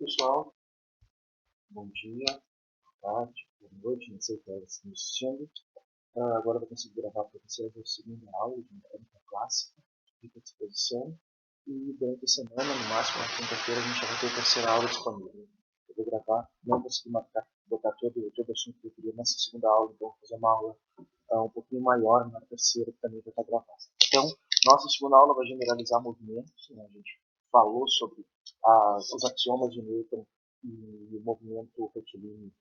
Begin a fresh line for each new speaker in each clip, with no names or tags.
Pessoal, bom dia, boa tarde, boa noite, não sei o que está me assistindo. Agora eu vou conseguir gravar para vocês a segunda aula de mecânica clássica, fica à disposição. E durante a semana, no máximo na quinta-feira, a gente já vai ter a terceira aula disponível. Eu vou gravar, não consegui botar todo o assunto que eu queria nessa segunda aula, então vou fazer uma aula um pouquinho maior na terceira, que também vai estar gravada. Então, nossa segunda aula vai generalizar movimentos, né? A gente falou sobre os axiomas de Newton e o movimento retilíneo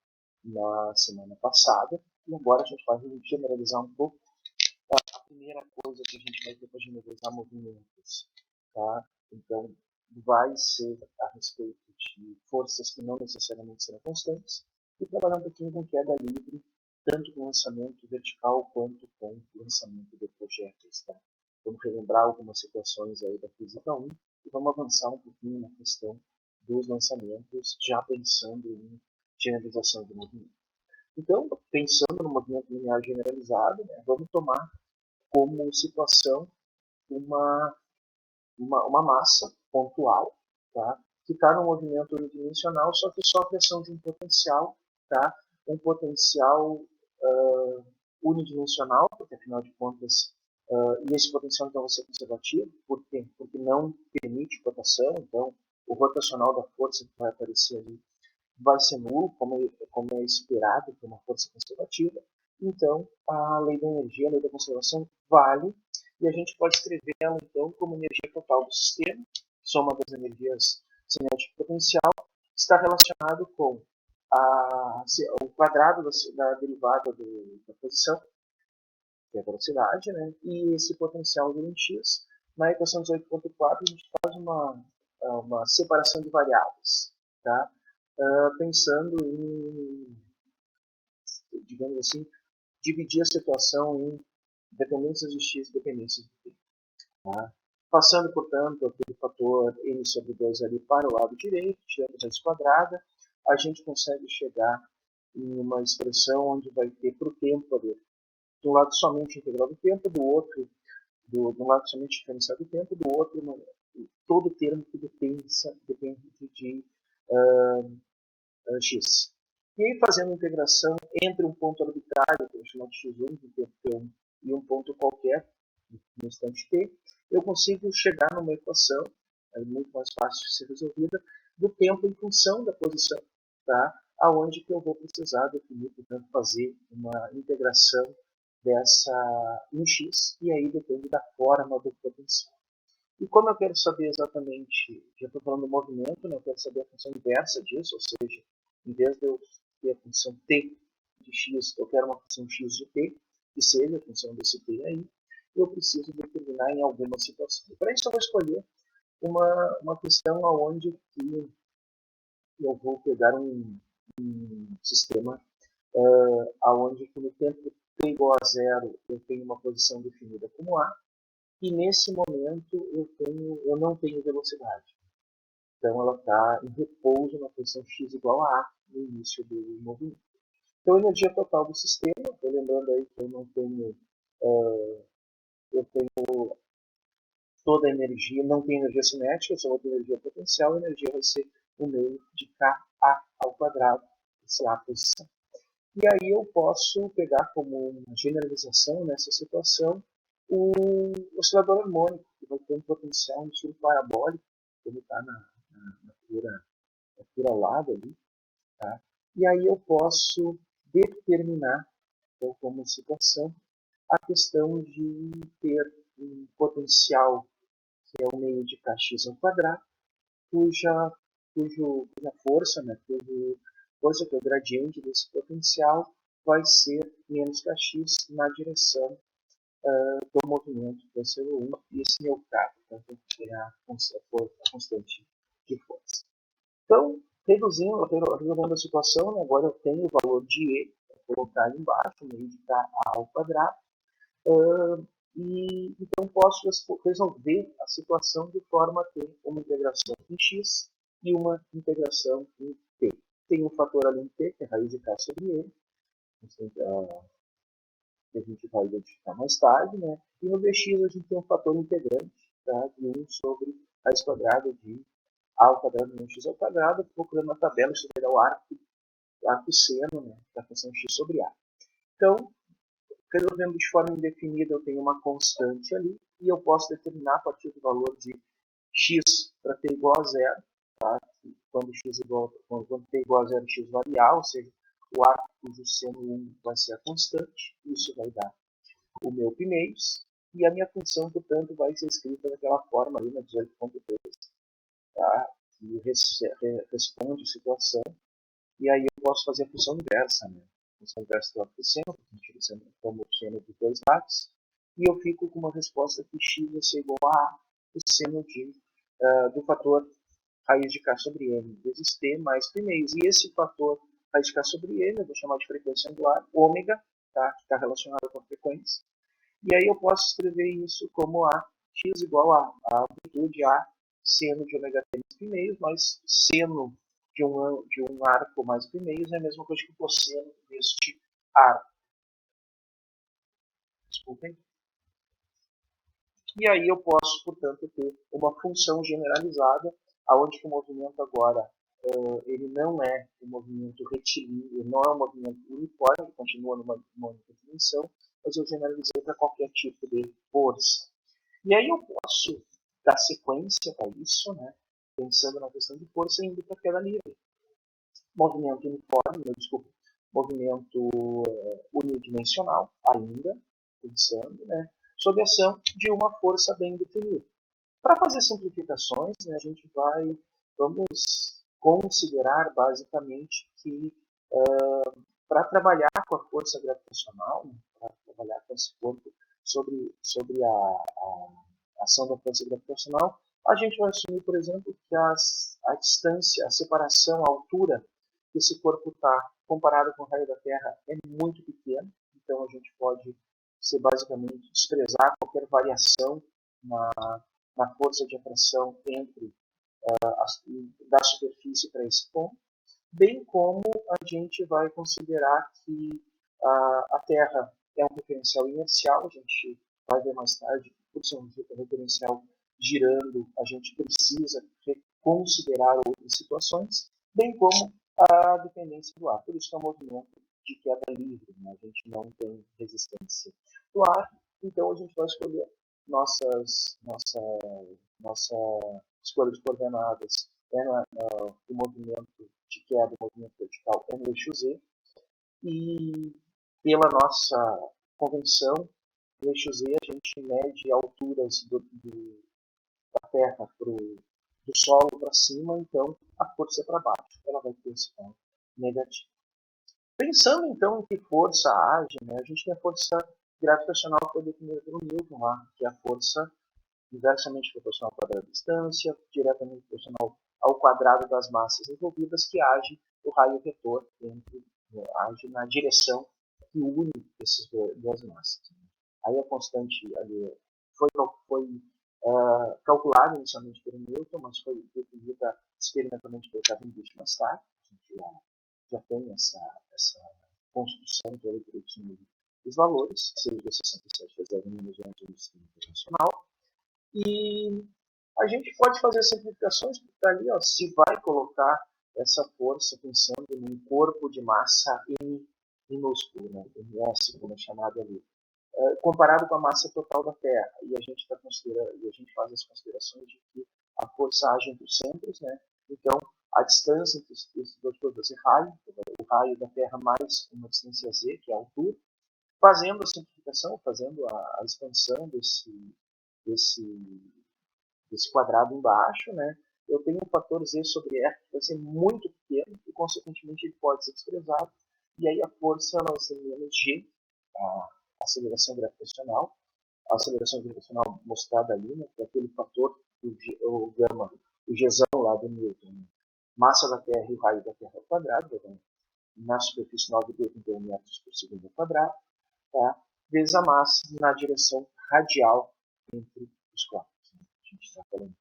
na semana passada, e agora a gente vai generalizar um pouco. A primeira coisa que a gente vai ter para generalizar movimentos, tá? Então, vai ser a respeito de forças que não necessariamente serão constantes, e trabalhar um pouquinho com queda livre, tanto com lançamento vertical quanto com lançamento de projéteis, tá? Vamos relembrar algumas situações aí da física 1 e vamos avançar um pouquinho na questão dos lançamentos, já pensando em generalização do movimento. Então, pensando no movimento linear generalizado, né, vamos tomar como situação uma massa pontual, tá, que está no movimento unidimensional, só que sofre ação de um potencial, tá, um potencial unidimensional, porque afinal de contas, e esse potencial então vai ser conservativo, por quê? Porque não permite rotação, então o rotacional da força que vai aparecer ali vai ser nulo, como é esperado por uma força conservativa. Então, a lei da energia, a lei da conservação, vale, e a gente pode escrever ela, então, como energia total do sistema, soma das energias cinética e potencial, está relacionado com o quadrado da derivada da posição, que é a velocidade, né, e esse potencial de x. Na equação 18.4, a gente faz uma separação de variáveis, tá? Pensando em, digamos assim, dividir a situação em dependências de x e dependências de t. Tá? Passando, portanto, aquele fator n sobre 2 ali para o lado direito, tirando a raiz quadrada, a gente consegue chegar em uma expressão onde vai ter para o tempo ali, de um lado somente integral do tempo, do outro, de um lado somente diferencial do tempo, do outro, todo termo que depende de x. E aí, fazendo a integração entre um ponto arbitrário, que eu chamo de x1, de tempo t1, e um ponto qualquer, no instante t, eu consigo chegar numa equação, é muito mais fácil de ser resolvida, do tempo em função da posição, tá? Aonde que eu vou precisar definir, portanto, fazer uma integração dessa em x, e aí depende da forma do potencial. E como eu quero saber exatamente, já estou falando do movimento, né, eu quero saber a função inversa disso, ou seja, em vez de eu ter a função t de x, eu quero uma função x de t, que seja a função desse t aí, eu preciso determinar em alguma situação. Para isso eu vou escolher uma questão onde eu vou pegar um sistema onde no tempo t igual a zero eu tenho uma posição definida como A, e nesse momento eu não tenho velocidade. Então ela está em repouso na posição x igual a A no início do movimento. Então a energia total do sistema, lembrando aí que eu tenho toda a energia, não tem energia cinética, só vou ter energia potencial, a energia vai ser o meio de Ka ao quadrado, esse A posição. E aí eu posso pegar como uma generalização nessa situação o oscilador harmônico, que vai ter um potencial no estilo parabólico, como está na pura lado ali. Tá? E aí eu posso determinar, então, como situação, a questão de ter um potencial que é o meio de kx ao quadrado, cuja força, né, força que é o gradiente desse potencial, vai ser menos kx na direção do movimento, que vai ser o 1, e esse é o K, então é a constante de força. Então, resolvendo a situação, né, agora eu tenho o valor de E, vou colocar ali embaixo, meio de K ao quadrado, e então posso resolver a situação de forma a ter uma integração em x e uma integração em t. Tem um fator ali em t, que é a raiz de k sobre ele, que a gente vai identificar mais tarde, né? E no dx a gente tem um fator integrante, tá? De 1 sobre raiz quadrada de A ao quadrado menos x ao quadrado, procurando na tabela, isso vai dar o arco seno, né, da função x sobre a. Então, resolvendo de forma indefinida, eu tenho uma constante ali, e eu posso determinar a partir do valor de x para t igual a zero, tá? Quando t igual a zero, x variar, ou seja, o arco cujo seno 1 vai ser a constante, isso vai dar o meu π-meios, e a minha função, portanto, vai ser escrita daquela forma ali na 18.3, tá? Que responde a situação, e aí eu posso fazer a função inversa, né? A função inversa do arco seno, porque a gente tira sempre como seno de dois lados, e eu fico com uma resposta que x vai ser igual a o seno do fator raiz de k sobre m vezes t mais π-meios. E esse fator raiz de k sobre m eu vou chamar de frequência angular, ômega, tá? Que está relacionado com a frequência. E aí eu posso escrever isso como a x igual a amplitude a seno de ômega t mais π-meios, mais seno de um arco mais π-meios é a mesma coisa que o cosseno deste arco. Desculpem. E aí eu posso, portanto, ter uma função generalizada, onde o movimento agora ele não é um movimento retilíneo, não é um movimento uniforme, ele continua numa única dimensão, mas eu generalizei para qualquer tipo de força. E aí eu posso dar sequência para isso, né, pensando na questão de força, indo para a queda livre. Movimento uniforme, movimento unidimensional, ainda, pensando, né, sob a ação de uma força bem definida. Para fazer simplificações, né, vamos considerar basicamente que para trabalhar com a força gravitacional, né, para trabalhar com esse corpo sobre a ação da força gravitacional, a gente vai assumir, por exemplo, que a distância, a separação, a altura que esse corpo está comparado com o raio da Terra é muito pequena, então a gente pode basicamente desprezar qualquer variação na força de atração da superfície para esse ponto, bem como a gente vai considerar que a Terra é um referencial inercial, a gente vai ver mais tarde que por ser um referencial girando, a gente precisa considerar outras situações, bem como a dependência do ar. Por isso que é um movimento de queda livre, né? A gente não tem resistência do ar, então a gente vai escolher nossa escolha de coordenadas o movimento de queda, o movimento vertical é no eixo Z, e pela nossa convenção, no eixo Z a gente mede alturas da Terra do solo para cima, então a força é para baixo, ela vai ter esse ponto negativo. Pensando então em que força age, né, a gente tem a força gravitacional que foi definida pelo Newton lá, que é a força inversamente proporcional ao quadrado da distância, diretamente proporcional ao quadrado das massas envolvidas, que age o raio vetor, age na direção que une essas duas massas. Aí a constante ali foi calculada inicialmente pelo Newton, mas foi definida experimentalmente pelo Cavendish mais tarde. A gente já tem essa construção toda por os valores, seja 67 vezes 10 menos 11 no sistema internacional. E a gente pode fazer simplificações, porque tá ali, ó, se vai colocar essa força pensando num corpo de massa M minúsculo, né, MS, como é chamado ali, comparado com a massa total da Terra. E a gente faz as considerações de que a força age entre os centros, né? Então, a distância entre esses dois produtos é raio, o raio da Terra mais uma distância z, que é a altura, fazendo a simplificação, fazendo a expansão desse quadrado embaixo, né? Eu tenho um fator z sobre r que vai ser muito pequeno e, consequentemente, ele pode ser desprezado. E aí a força vai ser menos g, a aceleração gravitacional. A aceleração gravitacional mostrada ali, né? Que é aquele fator, o gama, o gzão lá do Newton. Né? Massa da Terra e o raio da Terra ao quadrado, na superfície 9,81 metros por segundo ao quadrado, tá? Vezes a massa na direção radial entre os corpos. A gente está falando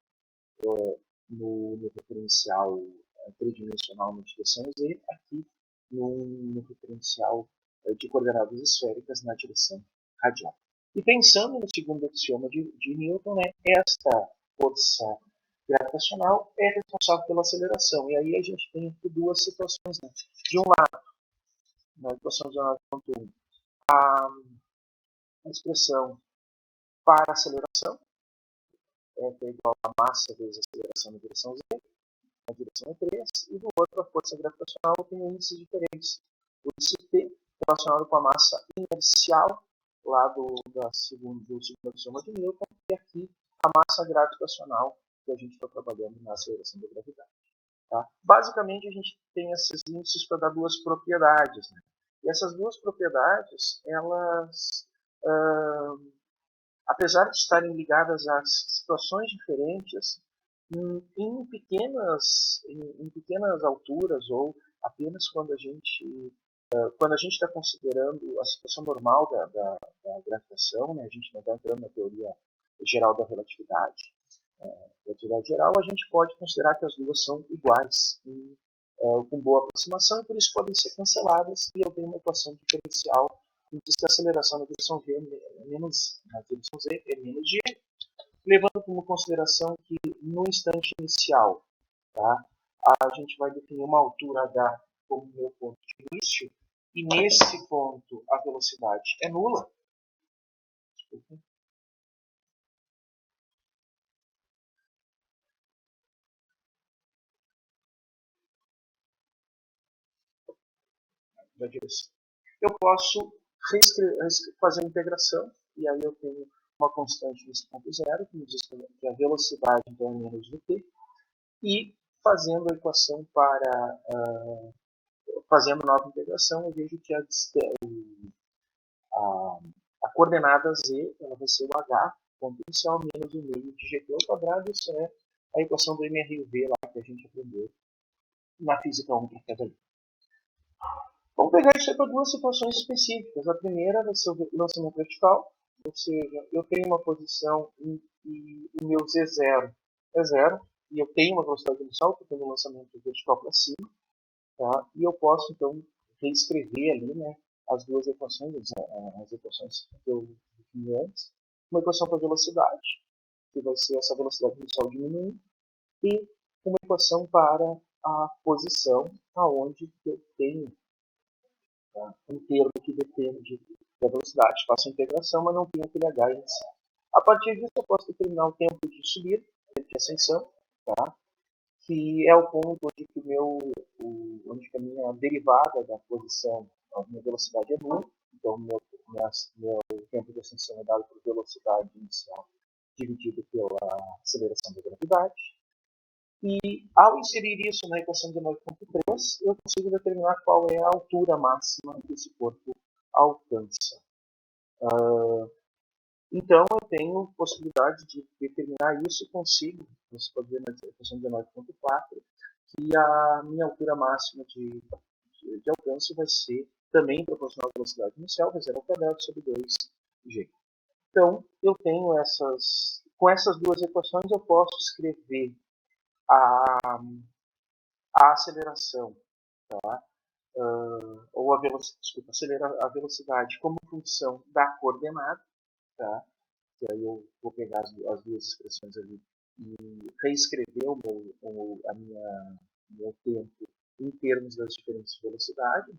no referencial tridimensional na direção Z, aqui no referencial de coordenadas esféricas na direção radial. E pensando no segundo axioma de Newton, né, esta força gravitacional é responsável pela aceleração. E aí a gente tem duas situações. Né? De um lado, na equação de 19.1, a expressão para a aceleração é igual a massa vezes a aceleração na direção z, na direção é 3, e do outro, a força gravitacional tem índices diferentes. O índice P relacionado com a massa inercial, lá do segundo axioma de Newton, e aqui a massa gravitacional, que a gente está trabalhando na aceleração da gravidade. Tá? Basicamente, a gente tem esses índices para dar duas propriedades. Né? E essas duas propriedades, elas, apesar de estarem ligadas a situações diferentes, em pequenas alturas, ou apenas quando a gente está considerando a situação normal da gravitação, né, a gente não está entrando na teoria geral da relatividade, da teoria geral, a gente pode considerar que as duas são iguais, com boa aproximação, e por isso podem ser canceladas, e eu tenho uma equação diferencial que diz que a aceleração na direção z é menos g, levando como consideração que no instante inicial, tá, a gente vai definir uma altura h como meu ponto de início, e nesse ponto a velocidade é nula. Da direção. Eu posso fazer a integração, e aí eu tenho uma constante nesse ponto zero, que me diz que a velocidade então, é menos vt, e fazendo a equação para fazendo nova integração, eu vejo que a coordenada z ela vai ser o h, ponto inicial, menos o meio de gt ao quadrado. Isso é a equação do MRUV lá que a gente aprendeu na física 1 para cada. Vamos pegar isso para duas situações específicas. A primeira vai ser o lançamento vertical, ou seja, eu tenho uma posição e o meu z0 é zero, e eu tenho uma velocidade inicial, porque eu tenho um lançamento vertical para cima, tá? E eu posso, então, reescrever ali, né, as duas equações, as equações que eu defini antes. Uma equação para velocidade, que vai ser essa velocidade inicial diminuindo, e uma equação para a posição aonde eu tenho um termo que depende da velocidade. Faço a integração, mas não tenho aquele h inicial. A partir disso, eu posso determinar o tempo de subida, tempo de ascensão, tá? Que é o ponto onde, onde a minha derivada da posição, a minha velocidade é nula. Então, meu tempo de ascensão é dado por velocidade inicial dividido pela aceleração da gravidade. E ao inserir isso na equação de 9.3, eu consigo determinar qual é a altura máxima que esse corpo alcança. Então, eu tenho possibilidade de determinar isso e consigo, você pode ver na equação de 9.4, que a minha altura máxima de alcance vai ser também proporcional à velocidade inicial, v0 ao quadrado sobre 2g. Então, eu tenho com essas duas equações, eu posso escrever a aceleração, tá? Ou acelerar a velocidade como função da coordenada, tá? Que aí eu vou pegar as duas expressões ali e reescrever meu tempo em termos das diferentes velocidades,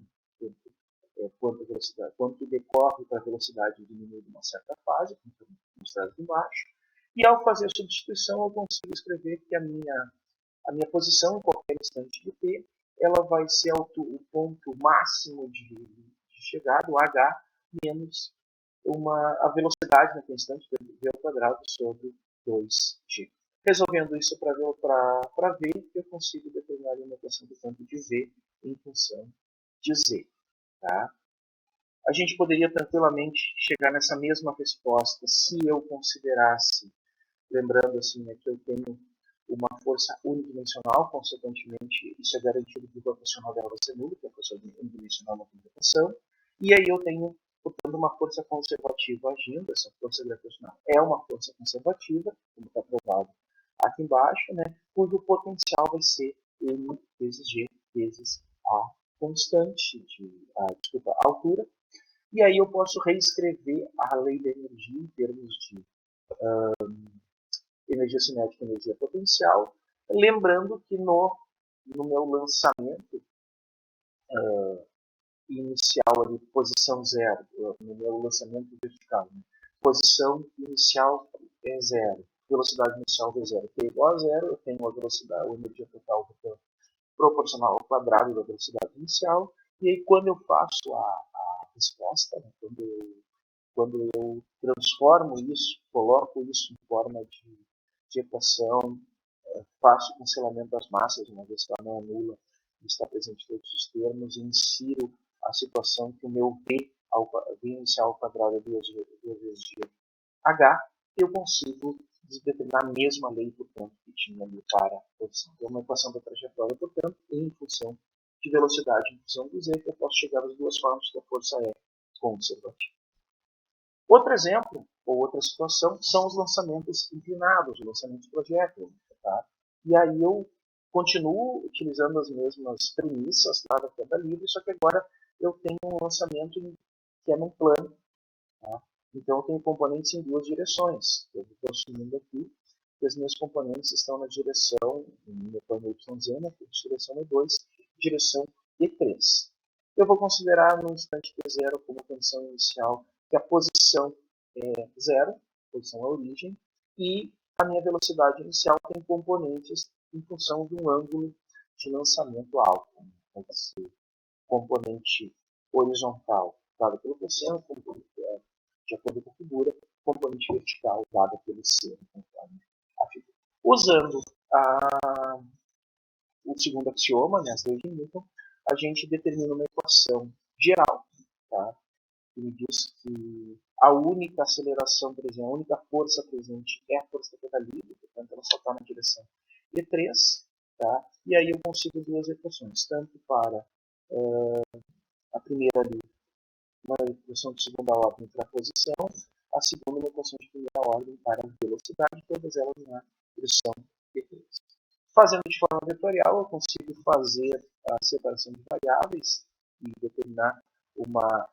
quanto decorre para a velocidade diminuir de uma certa fase, como mostrado aqui embaixo. E ao fazer a substituição, eu consigo escrever que a minha posição em qualquer instante de t, ela vai ser o ponto máximo de chegada, o h, menos a velocidade naquele instante, v ao quadrado sobre 2g. Resolvendo isso para v, eu consigo determinar uma equação do campo de v em função de z. Tá? A gente poderia tranquilamente chegar nessa mesma resposta se eu considerasse, lembrando assim, que eu tenho uma força unidimensional, consequentemente isso é garantido que o proporcional dela vai ser nulo, que é a força unidimensional na computação, e aí eu tenho, portanto, uma força conservativa agindo. Essa força gravitacional é uma força conservativa, como está provado aqui embaixo, né, cujo potencial vai ser m vezes g vezes a constante, a altura, e aí eu posso reescrever a lei da energia em termos de energia cinética e energia potencial, lembrando que no meu lançamento inicial ali, posição zero, no meu lançamento vertical, né? Posição inicial é zero, velocidade inicial é zero, T igual a zero, eu tenho a velocidade, a energia total proporcional ao quadrado da velocidade inicial, e aí quando eu faço a resposta, né, quando eu transformo isso, coloco isso em forma de equação, faço o cancelamento das massas, uma vez que ela não é nula, está presente em todos os termos, e insiro a situação que o meu V inicial ao quadrado é 2 vezes de H, eu consigo determinar a mesma lei, portanto, que tinha ali para a posição. Então, uma equação da trajetória, portanto, em função de velocidade em função do Z, que eu posso chegar às duas formas que a força é conservativa. Outro exemplo, ou outra situação, são os lançamentos inclinados, os lançamentos projétil. Tá? E aí eu continuo utilizando as mesmas premissas lá da queda livre, só que agora eu tenho um lançamento que é num plano. Tá? Então eu tenho componentes em duas direções. Eu estou assumindo aqui que as minhas componentes estão na direção, no meu plano YZ, na direção E2, direção E3. Eu vou considerar no instante T0 como condição inicial que a posição é zero, posição é origem, e a minha velocidade inicial tem componentes em função de um ângulo de lançamento alto. Pode ser componente horizontal dado pelo cosseno, de acordo com a figura, componente vertical dada pelo seno, conforme a figura. Usando o segundo axioma, né, as leis de Newton, a gente determina uma equação geral, tá? Que me diz que a única aceleração presente, a única força presente é a força da queda livre, portanto ela só está na direção E3, tá? E aí eu consigo duas equações, tanto para a primeira ali, uma equação de segunda ordem para a posição, a segunda uma equação de primeira ordem para a velocidade, todas elas na direção E3. Fazendo de forma vetorial, eu consigo fazer a separação de variáveis e determinar uma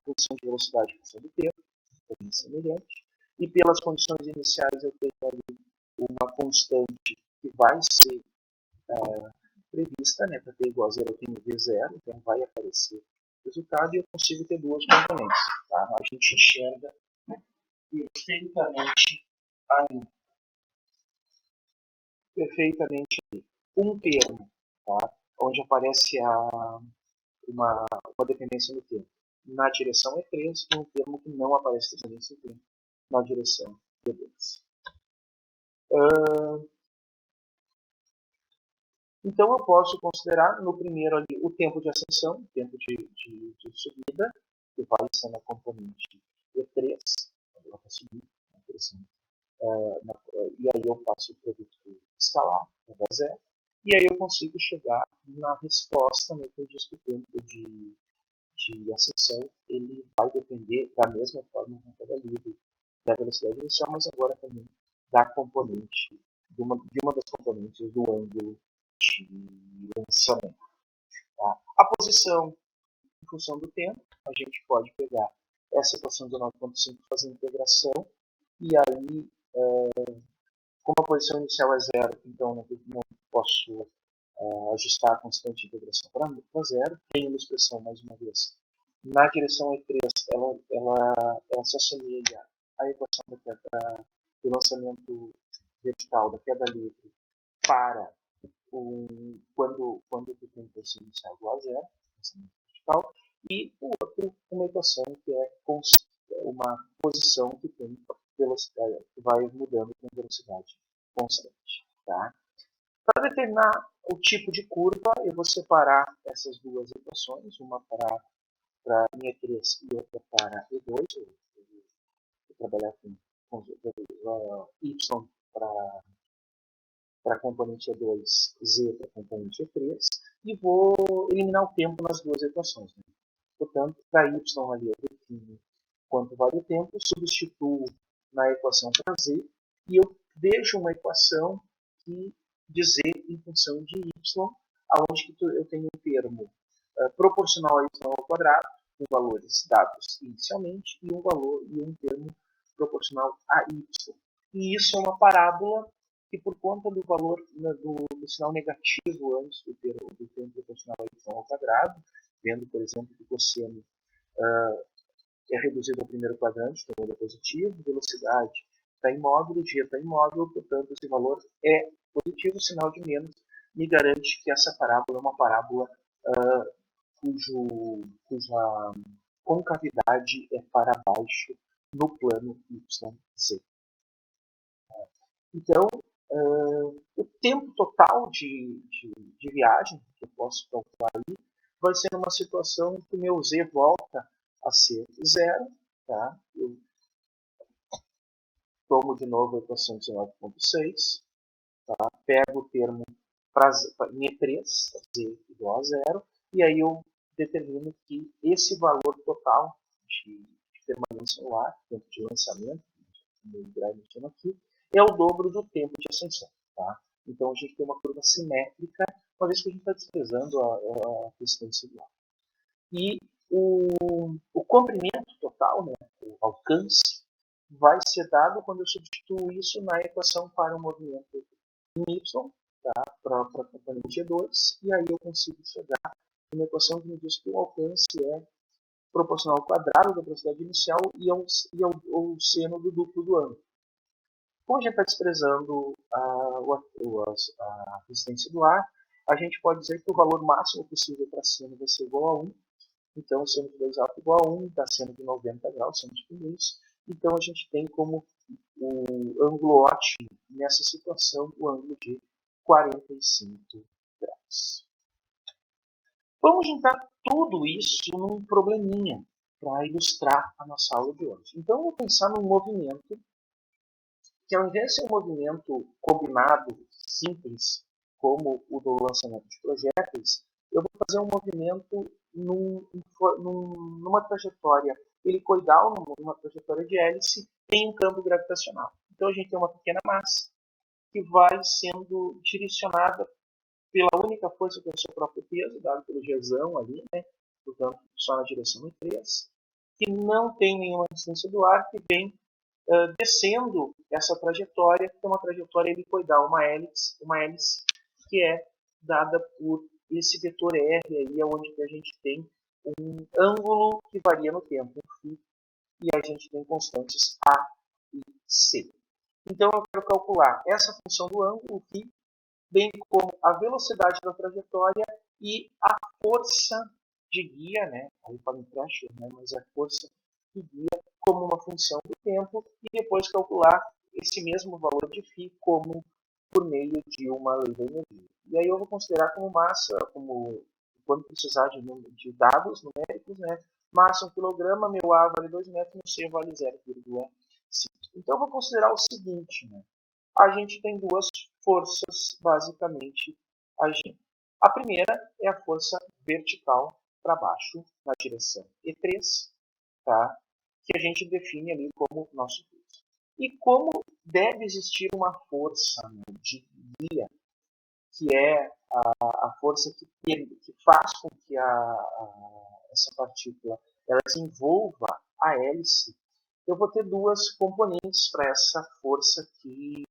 função de velocidade em função do tempo, bem semelhante. E pelas condições iniciais, eu tenho ali uma constante que vai ser prevista, né, para T igual a zero, eu tenho V0, então vai aparecer o resultado e eu consigo ter duas componentes. Tá? A gente enxerga perfeitamente um termo, tá? Onde aparece uma dependência no tempo. Na direção E3, e um termo que não aparece dependência no tempo, na direção E2. Então eu posso considerar no primeiro ali o tempo de ascensão, o tempo de subida, que vai ser na componente E3, quando ela está subindo, na direção. E aí eu faço o produto escalar, que é zero, e aí eu consigo chegar na resposta, no que eu disse que o tempo de ascensão ele vai depender da mesma forma na queda livre da velocidade inicial, mas agora também da componente, de uma das componentes do ângulo de lançamento. Tá? A posição em função do tempo, a gente pode pegar essa equação de 9.5 e fazer a integração, e aí, como a posição inicial é zero, então não posso ajustar a constante de integração para zero, tenho uma expressão, mais uma vez, na direção E3, ela se assemelha à equação do lançamento vertical, da queda livre, para quando eu tenho posição inicial igual a zero, lançamento vertical, e o outro, uma equação que é uma posição que tem velocidade, que vai mudando com velocidade constante. Tá? Para determinar o tipo de curva, eu vou separar essas duas equações, uma para E3 e outra para E2. Eu vou trabalhar com Y para a componente E2, Z para a componente E3, e vou eliminar o tempo nas duas equações. Né? Portanto, para Y ali eu defino quanto vale o tempo, substituo na equação para Z, e eu vejo uma equação de Z em função de Y, onde eu tenho um termo proporcional a Y ao quadrado, com valores dados inicialmente, e um termo proporcional a Y. E isso é uma parábola que, por conta do valor do sinal negativo antes do termo proporcional à y ao quadrado, vendo, por exemplo, que o cosseno é reduzido ao primeiro quadrante, então ele é positivo, velocidade está imóvel, o g está imóvel, portanto esse valor é positivo, sinal de menos, me garante que essa parábola é uma parábola cuja concavidade é para baixo no plano YZ. Então, o tempo total de viagem que eu posso calcular aí vai ser uma situação que o meu Z volta a ser zero. Tá? Eu tomo de novo a equação 19.6, tá? Pego o termo para M3, Z igual a zero, e aí eu determino que esse valor total de permanência no ar, tempo de lançamento, como o Greg chama aqui, é o dobro do tempo de ascensão. Tá? Então a gente tem uma curva simétrica, uma vez que a gente está desprezando a resistência do ar. E o comprimento total, né, o alcance, vai ser dado quando eu substituo isso na equação para o movimento em y, tá, para a componente G2, e aí eu consigo chegar numa equação que me diz que o alcance é proporcional ao quadrado da velocidade inicial e ao seno do duplo do ângulo. Como a gente está desprezando a resistência do ar, a gente pode dizer que o valor máximo possível para seno vai ser igual a 1. Então, seno de 2 alto igual a 1, está seno de 90 graus, seno de isso. Então, a gente tem como o ângulo ótimo nessa situação o ângulo de 45 graus. Vamos juntar tudo isso num probleminha para ilustrar a nossa aula de hoje. Então, eu vou pensar num movimento que, ao invés de ser um movimento combinado, simples, como o do lançamento de projéteis, eu vou fazer um movimento numa trajetória helicoidal, numa trajetória de hélice, em um campo gravitacional. Então a gente tem uma pequena massa que vai sendo direcionada pela única força que é o seu próprio peso, dado pelo Gzão ali, né? Portanto, só na direção M3, que não tem nenhuma resistência do ar, que vem descendo essa trajetória, que é uma trajetória helicoidal, uma hélice que é dada por esse vetor R aí, onde a gente tem um ângulo que varia no tempo, um φ, e a gente tem constantes A e C. Então eu quero calcular essa função do ângulo, φ, bem como a velocidade da trajetória e a força de guia, né? Aí fala em pressure, né? Mas a força de guia como uma função do tempo e depois calcular esse mesmo valor de φ como por meio de uma lei da energia. E aí eu vou considerar como massa, quando precisar de dados numéricos, né? Massa 1 kg, meu A vale 2 metros, meu C vale 0,5. Então eu vou considerar o seguinte, né? A gente tem duas forças basicamente agindo. A primeira é a força vertical para baixo na direção E3, tá? Que a gente define ali como nosso peso. E como deve existir uma força, né, de guia, que é a força que faz com que essa partícula ela se envolva a hélice, eu vou ter duas componentes para essa força que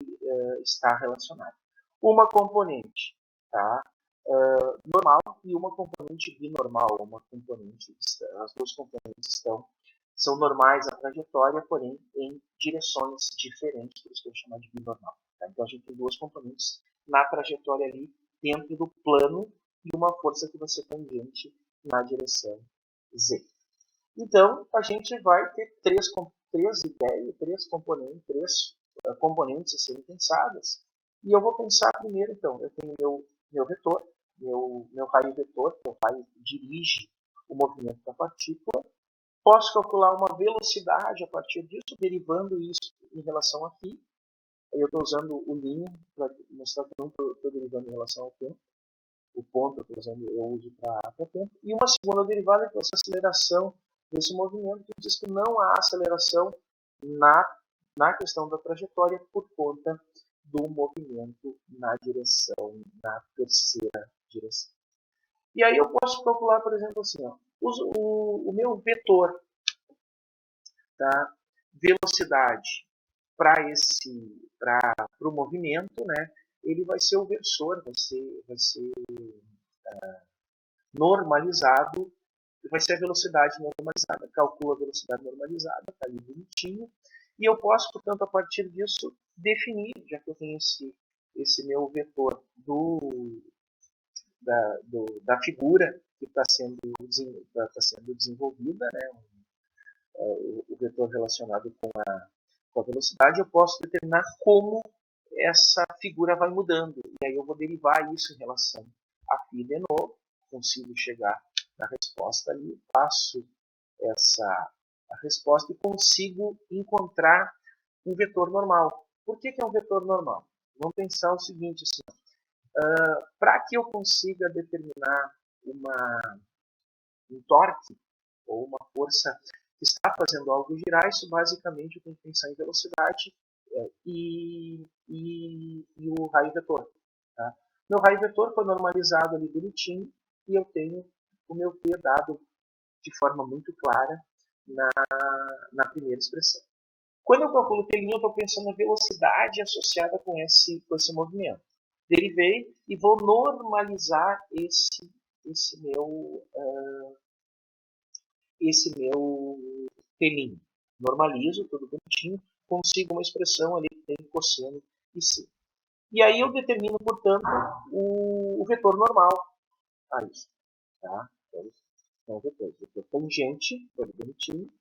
está relacionada. Uma componente, tá, normal e uma componente binormal. As duas componentes são normais à trajetória, porém em direções diferentes, por isso que eu vou chamar de binormal. Tá? Então a gente tem duas componentes na trajetória ali, dentro do plano, e uma força que vai ser tangente na direção Z. Então a gente vai ter três componentes a serem pensadas. E eu vou pensar primeiro, então, eu tenho meu vetor, meu raio vetor, que é o raio que dirige o movimento da partícula. Posso calcular uma velocidade a partir disso, derivando isso em relação a φ. Eu estou usando o linha para mostrar que não estou derivando em relação ao tempo. O ponto eu uso para tempo. E uma segunda derivada, que é essa aceleração desse movimento, que diz que não há aceleração na questão da trajetória por conta do movimento na terceira direção. E aí eu posso calcular, por exemplo, assim, ó, o meu vetor, tá? Velocidade para o movimento, né, ele vai ser o versor, vai ser normalizado, vai ser a velocidade normalizada. Calcula a velocidade normalizada, está ali bonitinho, e eu posso, portanto, a partir disso, definir, já que eu tenho esse meu vetor da figura que está sendo desenvolvida, né, o vetor relacionado com a velocidade, eu posso determinar como essa figura vai mudando. E aí eu vou derivar isso em relação a φ de novo, consigo chegar na resposta ali, faço a resposta e consigo encontrar um vetor normal. Por que é um vetor normal? Vamos pensar o seguinte, assim, para que eu consiga determinar um torque ou uma força que está fazendo algo girar, isso basicamente eu tenho que pensar em velocidade e o raio vetor. Tá? Meu raio vetor foi normalizado ali bonitinho e eu tenho o meu P dado de forma muito clara na primeira expressão. Quando eu calculo T', eu estou pensando na velocidade associada com esse movimento. Derivei e vou normalizar esse meu T'. Normalizo, tudo bonitinho, consigo uma expressão ali que tem cosseno e sin. E aí eu determino, portanto, o vetor normal a isso. Tá? Então, vetor tangente, tudo bonitinho,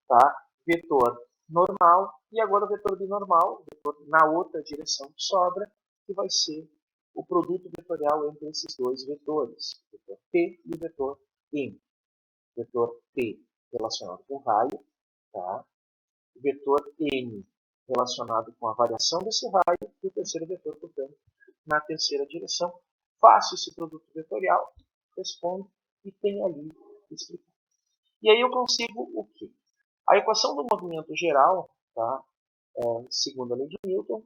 tá? Vetor normal, e agora o vetor binormal, vetor na outra direção que sobra, que vai ser o produto vetorial entre esses dois vetores, o vetor T e o vetor M. O vetor T relacionado com o raio, tá? O vetor M relacionado com a variação desse raio, e o terceiro vetor, portanto, na terceira direção. Faço esse produto vetorial, respondo e tenho ali explicado. E aí eu consigo o quê? A equação do movimento geral, tá? Segundo a lei de Newton,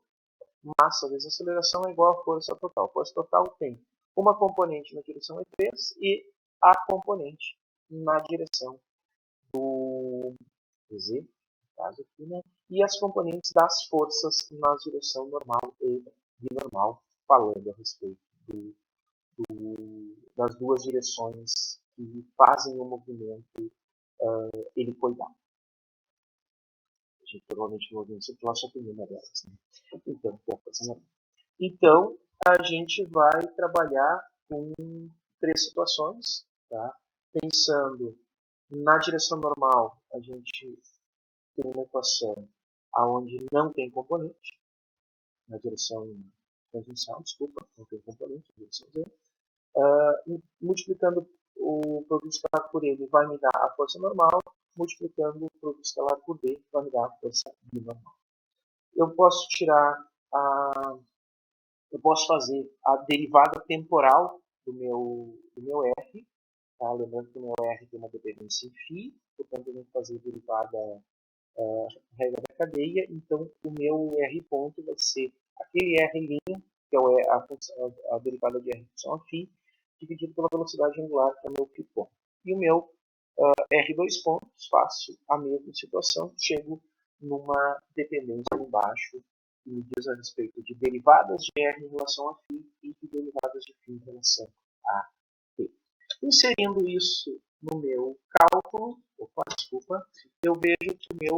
massa vezes aceleração é igual a força total. Força total tem uma componente na direção E3 e a componente na direção do Z, no caso aqui, né? E as componentes das forças na direção normal e binormal, falando a respeito das duas direções que fazem o movimento helicoidal. A gente provavelmente no movimento circular só tem uma delas. Né? Então, a gente vai trabalhar com três situações. Tá? Pensando na direção normal, a gente tem uma equação onde não tem componente. Na direção tangencial, desculpa, não tem componente, na direção Z. Multiplicando o produto escalar por ele vai me dar a força normal, multiplicando o produto escalar por D vai me dar a força binormal. Eu posso eu posso fazer a derivada temporal do meu R, tá? Lembrando que o meu R tem uma dependência em φ, portanto eu vou fazer a derivada regra da cadeia, então o meu R ponto vai ser aquele R', que é a derivada de R função a φ, dividido pela velocidade angular, que é o meu φ ponto. E o meu R2 pontos, faço a mesma situação, chego numa dependência embaixo, que me diz a respeito de derivadas de R em relação a φ e de derivadas de φ em relação a t. Inserindo isso no meu cálculo, eu vejo que o meu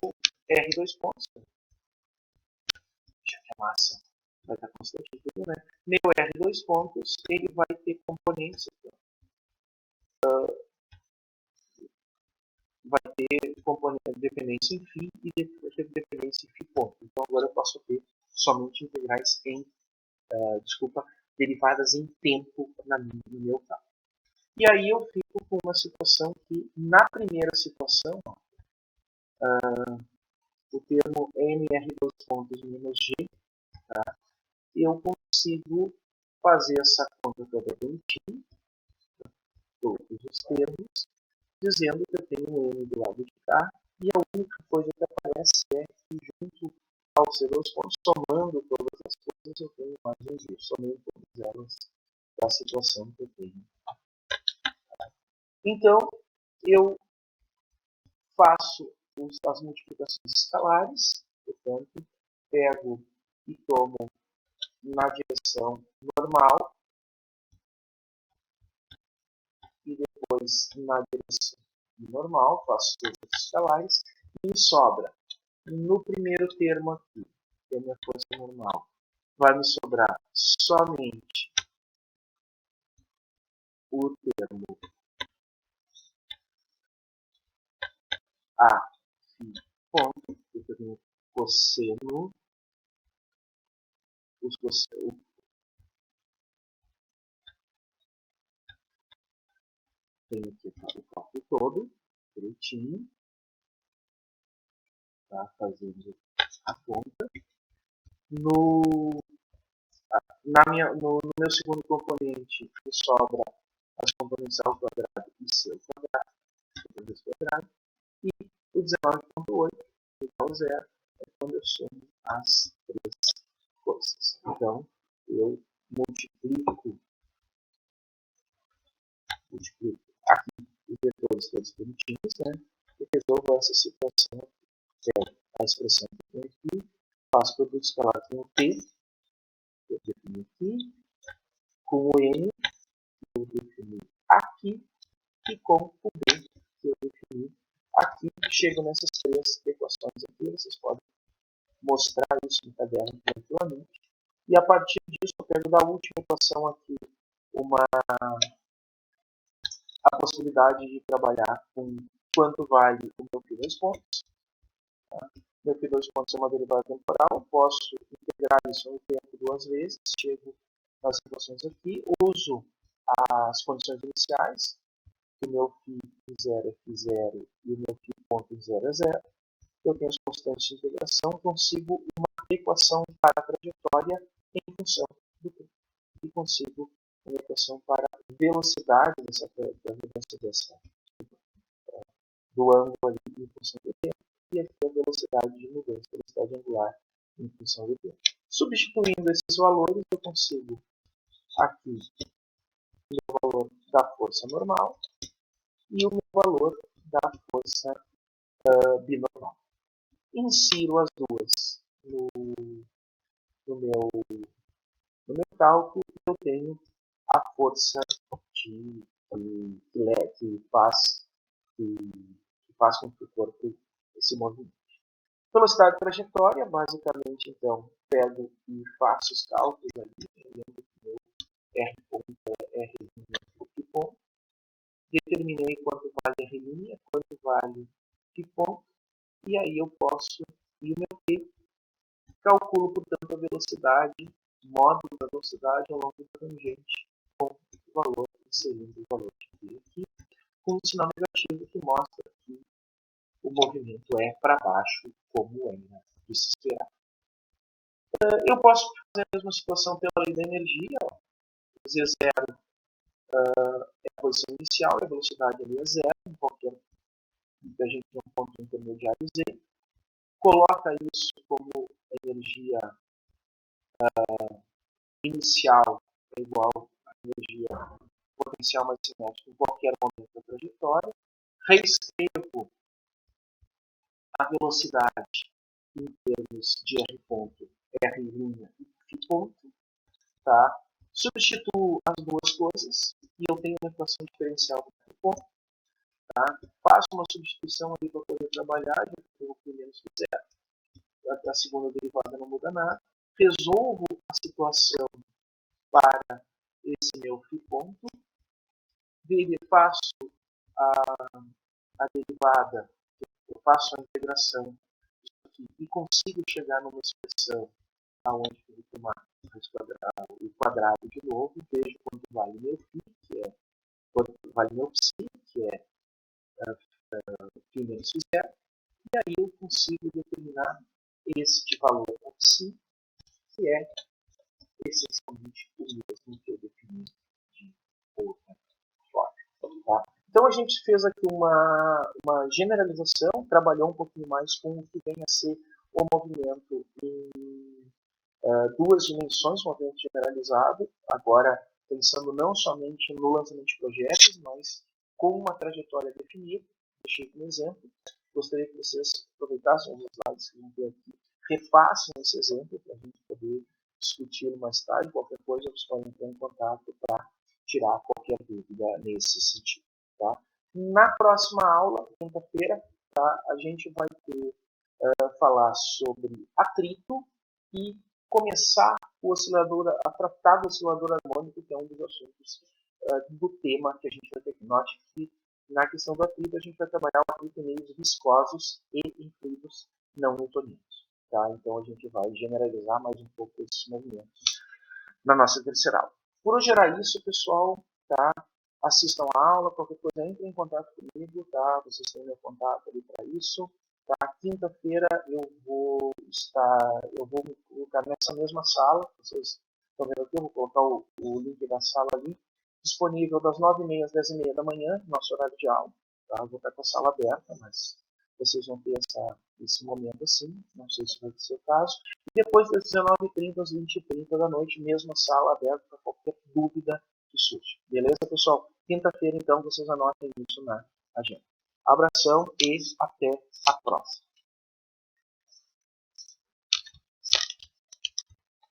R2 pontos, já que a massa vai estar constante tudo, né? Meu R2 pontos, ele vai ter componentes, vai ter componente dependência em φ e dependência em φ ponto. Então agora eu posso ter somente integrais derivadas em tempo no meu cálculo. E aí eu fico com uma situação que, na primeira situação, o termo mr2 pontos menos g, tá? Eu consigo fazer essa conta toda bonitinha, todos os termos, dizendo que eu tenho um m do lado de cá, e a única coisa que aparece é que junto aos dois pontos, somando todas as coisas, eu tenho mais um g, somando todas elas da situação que eu tenho. Então, eu faço as multiplicações escalares, portanto, pego e tomo na direção normal e depois na direção normal, faço todos os escalares e me sobra no primeiro termo aqui, que é a minha força normal, vai me sobrar somente o termo A phi ponto, que eu tenho cosseno, tenho aqui o cálculo todo, direitinho, tá? Fazendo a conta. No meu segundo componente, me sobra as componentes ao quadrado e c ao quadrado, e o 19,8 igual a zero é quando eu somo as três coisas. Então, eu multiplico aqui os vetores todos bonitinhos, né? E resolvo essa situação, que é a expressão que eu tenho aqui, faço produto escalar com o t, que eu defini aqui, com o n, que eu defini aqui, e com o b, que eu defini aqui. Chego nessas três equações aqui, vocês podem mostrar isso no caderno tranquilamente. E a partir disso, eu pego da última equação aqui a possibilidade de trabalhar com quanto vale o meu φ2 pontos. Tá? Meu φ2 pontos é uma derivada temporal, posso integrar isso no tempo duas vezes, chego nas equações aqui, uso as condições iniciais, que o meu φ0 é φ0 e o meu φ ponto 0 é 0. Eu tenho as constantes de integração, consigo uma equação para a trajetória em função do tempo. E consigo uma equação para a velocidade do ângulo ali em função do tempo, e aqui a velocidade de mudança, velocidade angular em função do tempo. Substituindo esses valores, eu consigo aqui o meu valor da força normal e o meu valor da força binormal. Insiro as duas no meu cálculo e eu tenho a força que faz com que o corpo se movimente. Velocidade de trajetória, basicamente, então, pego e faço os cálculos ali, lembro que meu R ponto é R φ ponto, determinei quanto vale R', quanto vale φ ponto, e aí eu posso, e o meu T, calculo, portanto, a velocidade, módulo da velocidade ao longo da tangente, com o valor, inserindo o valor de aqui, com um sinal negativo que mostra que o movimento é para baixo, como é de se esperar. Eu posso fazer a mesma situação pela lei da energia. Z0 é a posição inicial, a velocidade ali é zero, em qualquer a gente tem um ponto intermediário Z. Coloca isso como energia inicial é igual à energia potencial mais cinética em qualquer momento da trajetória. Reescrevo a velocidade em termos de R ponto, R' e φ ponto. Tá? Substituo as duas coisas e eu tenho uma equação diferencial do φ ponto. Tá? Faço uma substituição ali para poder trabalhar, já que o primeiro fizer. A segunda derivada não muda nada. Resolvo a situação para esse meu φ ponto. Faço a derivada, eu faço a integração aqui e consigo chegar numa expressão aonde eu vou tomar o quadrado de novo, vejo quanto vale meu φ, que é quanto vale meu psi, que é φ menos φ0, e aí eu consigo determinar este valor do psi, que é essencialmente o mesmo que eu defini de outra forma. Tá? Então a gente fez aqui uma generalização, trabalhou um pouquinho mais com o que vem a ser o movimento em duas dimensões, movimento generalizado, agora pensando não somente no lançamento de projetos, mas com uma trajetória definida. Deixei aqui um exemplo. Gostaria que vocês aproveitassem os slides que vão ter aqui refaçam esse exemplo para a gente poder discutir mais tarde. Qualquer coisa, vocês podem entrar em contato para tirar qualquer dúvida nesse sentido. Tá? Na próxima aula, quinta-feira, tá, a gente vai ter falar sobre atrito e começar a tratar do oscilador harmônico, que é um dos assuntos do tema que a gente vai ter. Note que na questão do atrito a gente vai trabalhar o atrito em meios viscosos e em fluidos não newtonianos. Tá? Então a gente vai generalizar mais um pouco esses movimentos na nossa terceira aula. Por hoje era isso, pessoal. Tá? Assistam a aula, qualquer coisa, entrem em contato comigo, tá? Vocês têm meu contato ali para isso. Tá? Quinta-feira eu vou me colocar nessa mesma sala. Vocês estão vendo aqui, eu vou colocar o link da sala ali, disponível das 9h30 às 10h30 da manhã, nosso horário de aula. Tá? Eu vou estar com a sala aberta, mas vocês vão ter esse momento assim, não sei se vai ser o caso. E depois das 19h30 às 20h30 da noite, mesma sala aberta para qualquer dúvida que surge. Beleza, pessoal? Quinta-feira, então, vocês anotem isso na agenda. Abração e até a próxima.